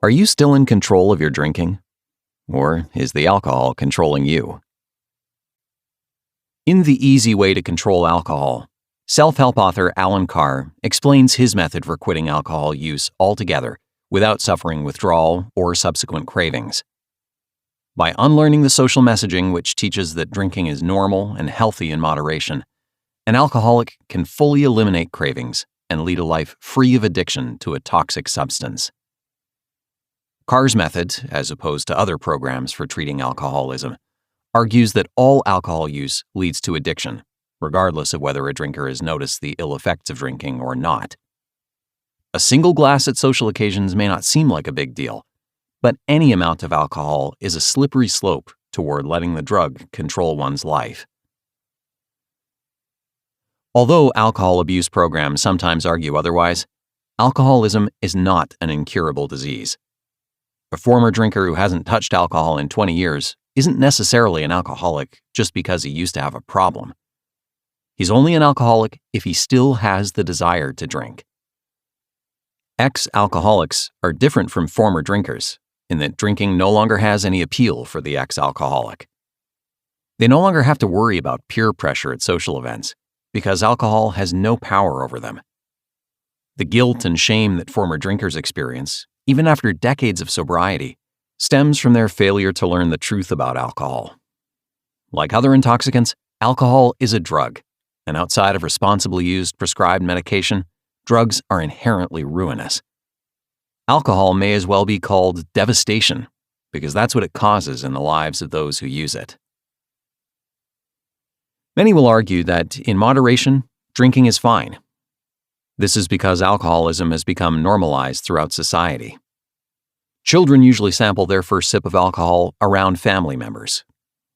Are you still in control of your drinking? Or is the alcohol controlling you? In The Easy Way to Control Alcohol, self-help author Alan Carr explains his method for quitting alcohol use altogether without suffering withdrawal or subsequent cravings. By unlearning the social messaging which teaches that drinking is normal and healthy in moderation, an alcoholic can fully eliminate cravings and lead a life free of addiction to a toxic substance. Carr's method, as opposed to other programs for treating alcoholism, argues that all alcohol use leads to addiction, regardless of whether a drinker has noticed the ill effects of drinking or not. A single glass at social occasions may not seem like a big deal, but any amount of alcohol is a slippery slope toward letting the drug control one's life. Although alcohol abuse programs sometimes argue otherwise, alcoholism is not an incurable disease. A former drinker who hasn't touched alcohol in 20 years isn't necessarily an alcoholic just because he used to have a problem. He's only an alcoholic if he still has the desire to drink. Ex-alcoholics are different from former drinkers in that drinking no longer has any appeal for the ex-alcoholic. They no longer have to worry about peer pressure at social events because alcohol has no power over them. The guilt and shame that former drinkers experience, even after decades of sobriety, stems from their failure to learn the truth about alcohol. Like other intoxicants, alcohol is a drug, and outside of responsibly used prescribed medication, drugs are inherently ruinous. Alcohol may as well be called devastation, because that's what it causes in the lives of those who use it. Many will argue that, in moderation, drinking is fine. This is because alcoholism has become normalized throughout society. Children usually sample their first sip of alcohol around family members.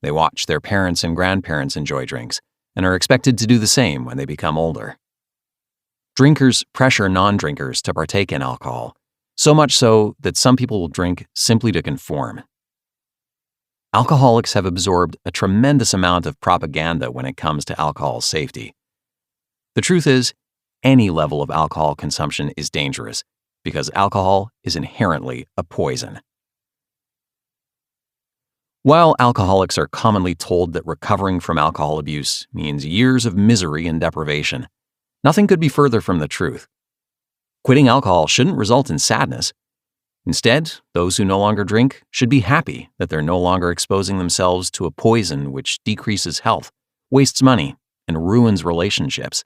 They watch their parents and grandparents enjoy drinks and are expected to do the same when they become older. Drinkers pressure non-drinkers to partake in alcohol, so much so that some people will drink simply to conform. Alcoholics have absorbed a tremendous amount of propaganda when it comes to alcohol safety. The truth is, any level of alcohol consumption is dangerous because alcohol is inherently a poison. While alcoholics are commonly told that recovering from alcohol abuse means years of misery and deprivation, nothing could be further from the truth. Quitting alcohol shouldn't result in sadness. Instead, those who no longer drink should be happy that they're no longer exposing themselves to a poison which decreases health, wastes money, and ruins relationships.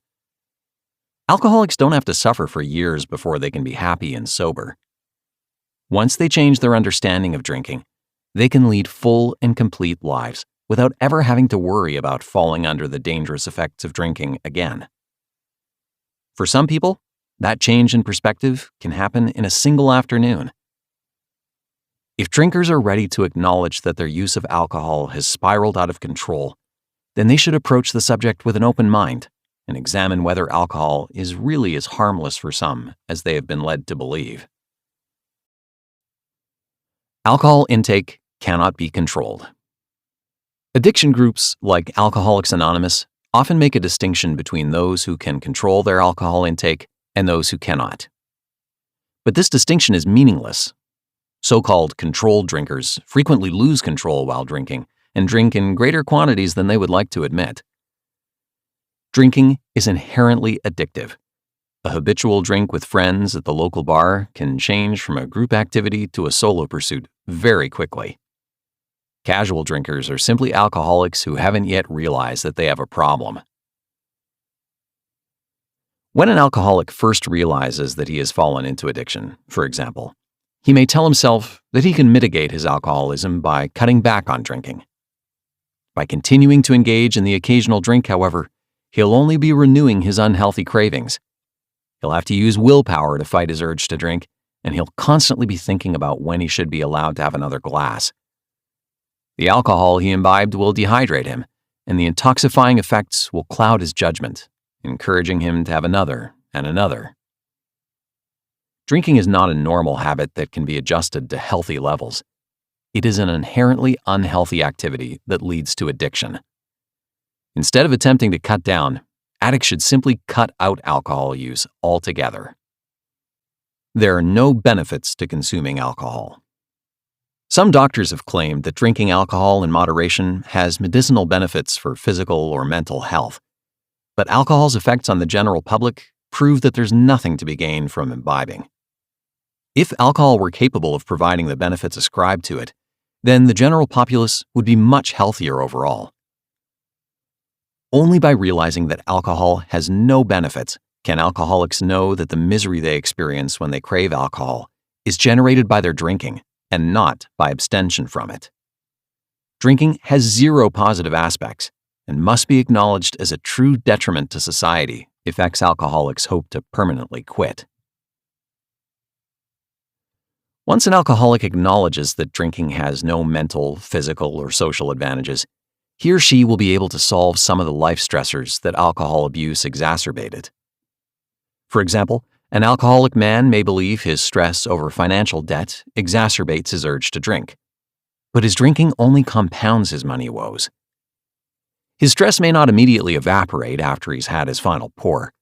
Alcoholics don't have to suffer for years before they can be happy and sober. Once they change their understanding of drinking, they can lead full and complete lives without ever having to worry about falling under the dangerous effects of drinking again. For some people, that change in perspective can happen in a single afternoon. If drinkers are ready to acknowledge that their use of alcohol has spiraled out of control, then they should approach the subject with an open mind and examine whether alcohol is really as harmless for some as they have been led to believe. Alcohol intake cannot be controlled. Addiction groups like Alcoholics Anonymous often make a distinction between those who can control their alcohol intake and those who cannot. But this distinction is meaningless. So-called controlled drinkers frequently lose control while drinking and drink in greater quantities than they would like to admit. Drinking is inherently addictive. A habitual drink with friends at the local bar can change from a group activity to a solo pursuit very quickly. Casual drinkers are simply alcoholics who haven't yet realized that they have a problem. When an alcoholic first realizes that he has fallen into addiction, for example, he may tell himself that he can mitigate his alcoholism by cutting back on drinking. By continuing to engage in the occasional drink, however, he'll only be renewing his unhealthy cravings. He'll have to use willpower to fight his urge to drink, and he'll constantly be thinking about when he should be allowed to have another glass. The alcohol he imbibed will dehydrate him, and the intoxifying effects will cloud his judgment, encouraging him to have another and another. Drinking is not a normal habit that can be adjusted to healthy levels. It is an inherently unhealthy activity that leads to addiction. Instead of attempting to cut down, addicts should simply cut out alcohol use altogether. There are no benefits to consuming alcohol. Some doctors have claimed that drinking alcohol in moderation has medicinal benefits for physical or mental health, but alcohol's effects on the general public prove that there's nothing to be gained from imbibing. If alcohol were capable of providing the benefits ascribed to it, then the general populace would be much healthier overall. Only by realizing that alcohol has no benefits can alcoholics know that the misery they experience when they crave alcohol is generated by their drinking and not by abstention from it. Drinking has zero positive aspects and must be acknowledged as a true detriment to society if ex-alcoholics hope to permanently quit. Once an alcoholic acknowledges that drinking has no mental, physical, or social advantages, he or she will be able to solve some of the life stressors that alcohol abuse exacerbated. For example, an alcoholic man may believe his stress over financial debt exacerbates his urge to drink, but his drinking only compounds his money woes. His stress may not immediately evaporate after he's had his final pour,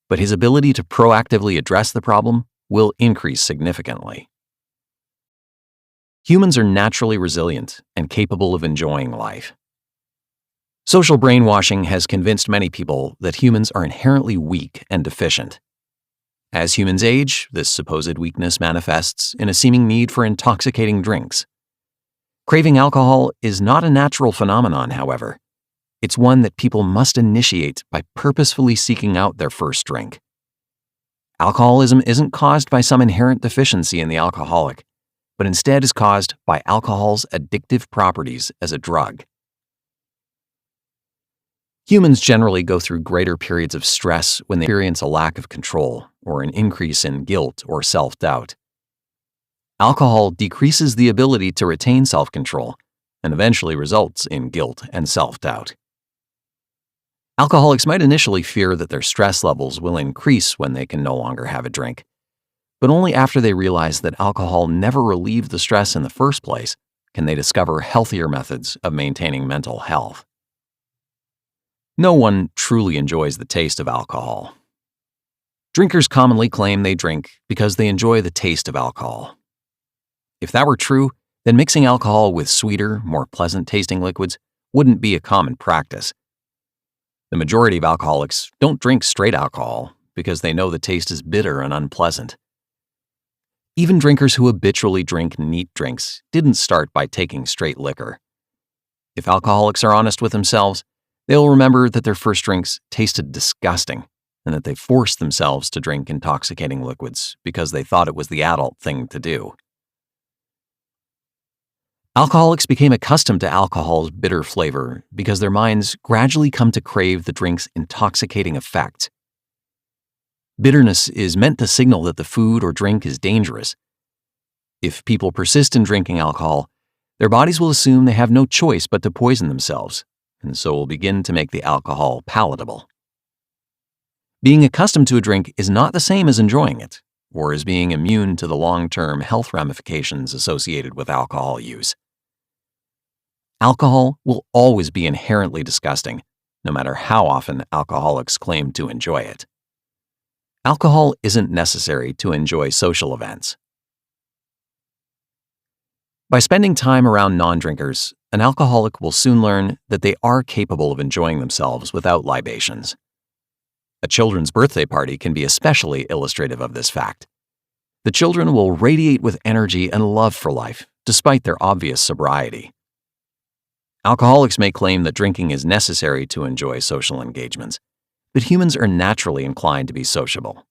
but his ability to proactively address the problem will increase significantly. Humans are naturally resilient and capable of enjoying life. Social brainwashing has convinced many people that humans are inherently weak and deficient. As humans age, this supposed weakness manifests in a seeming need for intoxicating drinks. Craving alcohol is not a natural phenomenon, however. It's one that people must initiate by purposefully seeking out their first drink. Alcoholism isn't caused by some inherent deficiency in the alcoholic, but instead is caused by alcohol's addictive properties as a drug. Humans generally go through greater periods of stress when they experience a lack of control or an increase in guilt or self-doubt. Alcohol decreases the ability to retain self-control and eventually results in guilt and self-doubt. Alcoholics might initially fear that their stress levels will increase when they can no longer have a drink, but only after they realize that alcohol never relieved the stress in the first place can they discover healthier methods of maintaining mental health. No one truly enjoys the taste of alcohol. Drinkers commonly claim they drink because they enjoy the taste of alcohol. If that were true, then mixing alcohol with sweeter, more pleasant-tasting liquids wouldn't be a common practice. The majority of alcoholics don't drink straight alcohol because they know the taste is bitter and unpleasant. Even drinkers who habitually drink neat drinks didn't start by taking straight liquor. If alcoholics are honest with themselves, they'll remember that their first drinks tasted disgusting and that they forced themselves to drink intoxicating liquids because they thought it was the adult thing to do. Alcoholics became accustomed to alcohol's bitter flavor because their minds gradually come to crave the drink's intoxicating effects. Bitterness is meant to signal that the food or drink is dangerous. If people persist in drinking alcohol, their bodies will assume they have no choice but to poison themselves, and so will begin to make the alcohol palatable. Being accustomed to a drink is not the same as enjoying it, or as being immune to the long-term health ramifications associated with alcohol use. Alcohol will always be inherently disgusting, no matter how often alcoholics claim to enjoy it. Alcohol isn't necessary to enjoy social events. By spending time around non-drinkers, an alcoholic will soon learn that they are capable of enjoying themselves without libations. A children's birthday party can be especially illustrative of this fact. The children will radiate with energy and love for life, despite their obvious sobriety. Alcoholics may claim that drinking is necessary to enjoy social engagements, but humans are naturally inclined to be sociable.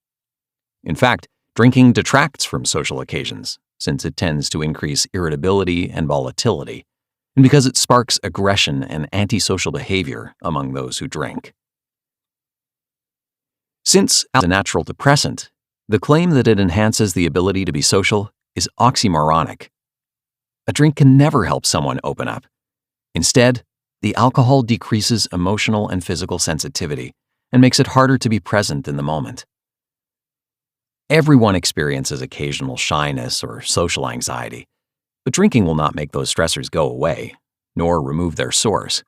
In fact, drinking detracts from social occasions, since it tends to increase irritability and volatility, and because it sparks aggression and antisocial behavior among those who drink. Since as a natural depressant, the claim that it enhances the ability to be social is oxymoronic. A drink can never help someone open up. Instead, the alcohol decreases emotional and physical sensitivity and makes it harder to be present in the moment. Everyone experiences occasional shyness or social anxiety, but drinking will not make those stressors go away, nor remove their source.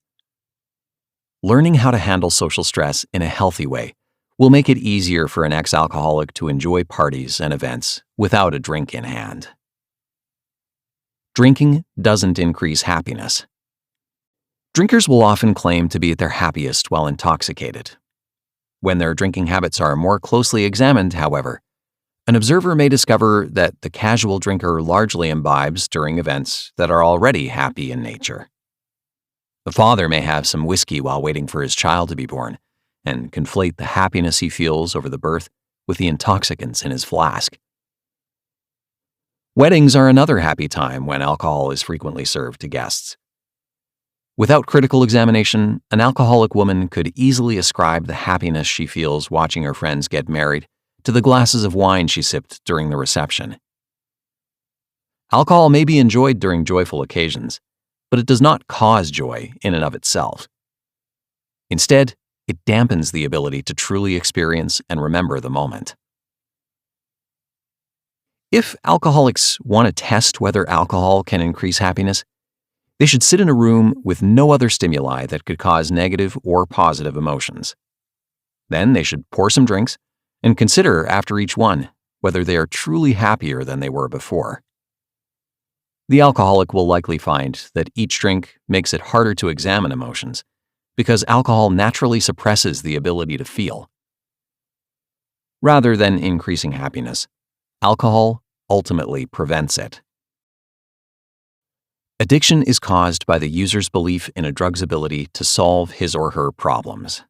Learning how to handle social stress in a healthy way will make it easier for an ex-alcoholic to enjoy parties and events without a drink in hand. Drinking doesn't increase happiness. Drinkers will often claim to be at their happiest while intoxicated. When their drinking habits are more closely examined, however, an observer may discover that the casual drinker largely imbibes during events that are already happy in nature. The father may have some whiskey while waiting for his child to be born, and conflate the happiness he feels over the birth with the intoxicants in his flask. Weddings are another happy time when alcohol is frequently served to guests. Without critical examination, an alcoholic woman could easily ascribe the happiness she feels watching her friends get married to the glasses of wine she sipped during the reception. Alcohol may be enjoyed during joyful occasions, but it does not cause joy in and of itself. Instead, it dampens the ability to truly experience and remember the moment. If alcoholics want to test whether alcohol can increase happiness, they should sit in a room with no other stimuli that could cause negative or positive emotions. Then they should pour some drinks and consider after each one whether they are truly happier than they were before. The alcoholic will likely find that each drink makes it harder to examine emotions, because alcohol naturally suppresses the ability to feel. Rather than increasing happiness, alcohol ultimately prevents it. Addiction is caused by the user's belief in a drug's ability to solve his or her problems.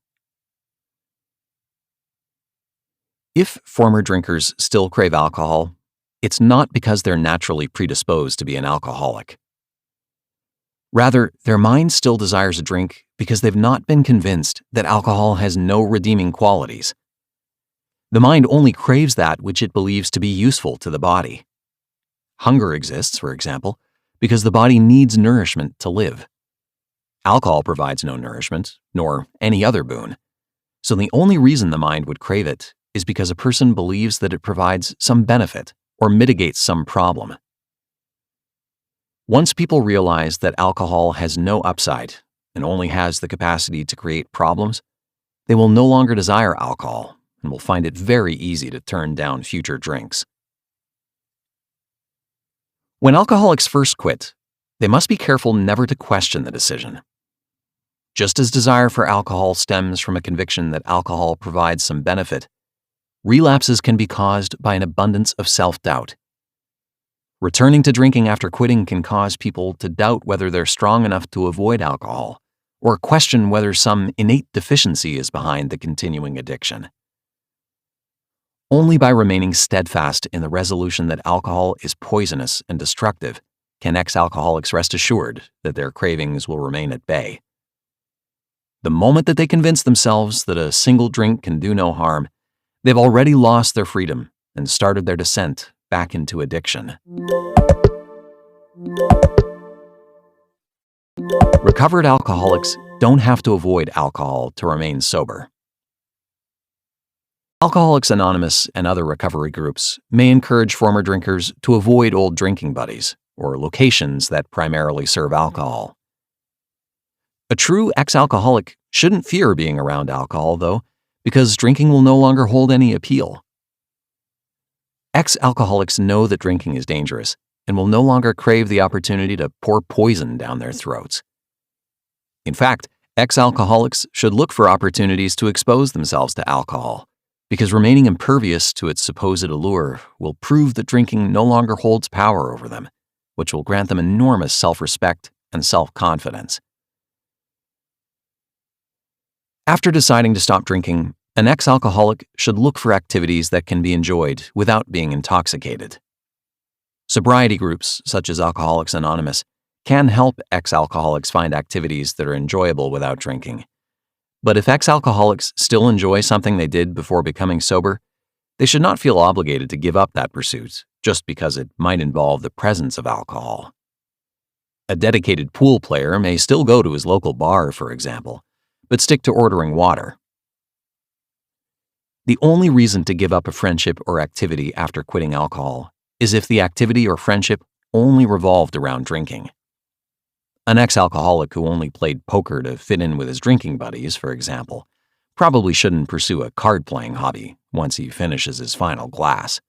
If former drinkers still crave alcohol, it's not because they're naturally predisposed to be an alcoholic. Rather, their mind still desires a drink because they've not been convinced that alcohol has no redeeming qualities. The mind only craves that which it believes to be useful to the body. Hunger exists, for example, because the body needs nourishment to live. Alcohol provides no nourishment, nor any other boon. So the only reason the mind would crave it is because a person believes that it provides some benefit or mitigates some problem. Once people realize that alcohol has no upside and only has the capacity to create problems, they will no longer desire alcohol and will find it very easy to turn down future drinks. When alcoholics first quit, they must be careful never to question the decision. Just as desire for alcohol stems from a conviction that alcohol provides some benefit, relapses can be caused by an abundance of self-doubt. Returning to drinking after quitting can cause people to doubt whether they're strong enough to avoid alcohol, or question whether some innate deficiency is behind the continuing addiction. Only by remaining steadfast in the resolution that alcohol is poisonous and destructive can ex-alcoholics rest assured that their cravings will remain at bay. The moment that they convince themselves that a single drink can do no harm, they've already lost their freedom and started their descent back into addiction. Recovered alcoholics don't have to avoid alcohol to remain sober. Alcoholics Anonymous and other recovery groups may encourage former drinkers to avoid old drinking buddies or locations that primarily serve alcohol. A true ex-alcoholic shouldn't fear being around alcohol, though, because drinking will no longer hold any appeal. Ex-alcoholics know that drinking is dangerous and will no longer crave the opportunity to pour poison down their throats. In fact, ex-alcoholics should look for opportunities to expose themselves to alcohol, because remaining impervious to its supposed allure will prove that drinking no longer holds power over them, which will grant them enormous self-respect and self-confidence. After deciding to stop drinking, an ex-alcoholic should look for activities that can be enjoyed without being intoxicated. Sobriety groups, such as Alcoholics Anonymous, can help ex-alcoholics find activities that are enjoyable without drinking. But if ex-alcoholics still enjoy something they did before becoming sober, they should not feel obligated to give up that pursuit just because it might involve the presence of alcohol. A dedicated pool player may still go to his local bar, for example, but stick to ordering water. The only reason to give up a friendship or activity after quitting alcohol is if the activity or friendship only revolved around drinking. An ex-alcoholic who only played poker to fit in with his drinking buddies, for example, probably shouldn't pursue a card-playing hobby once he finishes his final glass.